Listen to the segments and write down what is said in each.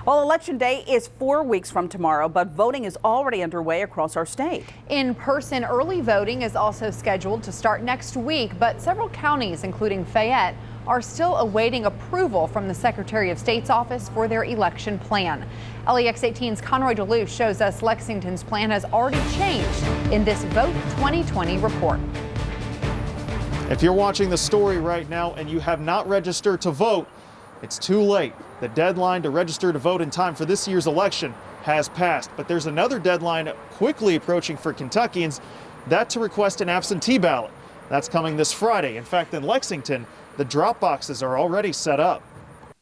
Well, Election Day is 4 weeks from tomorrow, but voting is already underway across our state. In-person early voting is also scheduled to start next week, but several counties, including Fayette, are still awaiting approval from the Secretary of State's office for their election plan. LEX 18's Conroy DeLuce shows us Lexington's plan has already changed in this Vote 2020 report. If you're watching the story right now and you have not registered to vote, it's too late. The deadline to register to vote in time for this year's election has passed, but there's another deadline quickly approaching for Kentuckians, that to request an absentee ballot. That's coming this Friday. In fact, in Lexington, the drop boxes are already set up.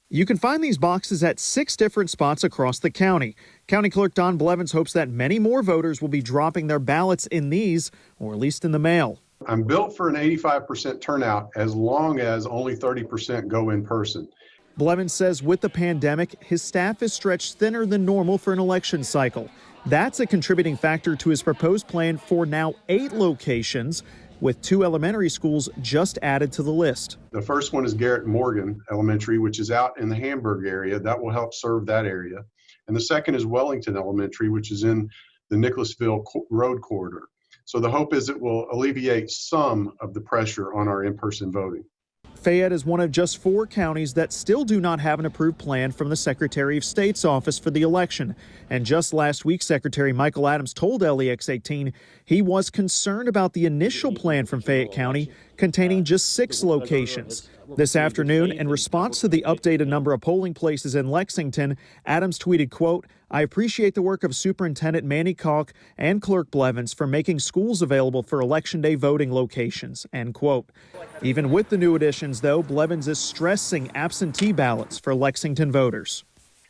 You can find these boxes at 6 different spots across the county. County Clerk Don Blevins hopes that many more voters will be dropping their ballots in these, or at least in the mail. I'm built for an 85% turnout as long as only 30% go in person. Blevins says with the pandemic, his staff is stretched thinner than normal for an election cycle. That's a contributing factor to his proposed plan for now 8 locations, with 2 elementary schools just added to the list. The first one is Garrett Morgan Elementary, which is out in the Hamburg area. That will help serve that area. And the second is Wellington Elementary, which is in the Nicholasville Road corridor. So the hope is it will alleviate some of the pressure on our in-person voting. Fayette is one of just 4 counties that still do not have an approved plan from the Secretary of State's office for the election. And just last week, Secretary Michael Adams told LEX 18 he was concerned about the initial plan from Fayette County containing just 6 locations. This afternoon, in response to the updated number of polling places in Lexington, Adams tweeted, quote, "I appreciate the work of Superintendent Manny Kalk and Clerk Blevins for making schools available for Election Day voting locations," end quote. Even with the new additions, though, Blevins is stressing absentee ballots for Lexington voters.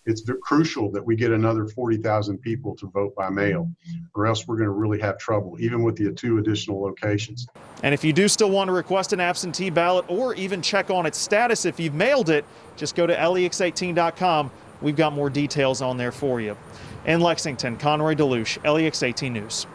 It's crucial that we get another 40,000 people to vote by mail, or else we're going to really have trouble, even with the 2 additional locations. And if you do still want to request an absentee ballot or even check on its status if you've mailed it, just go to lex18.com. We've got more details on there for you. In Lexington, Conroy DeLuce, LEX 18 News.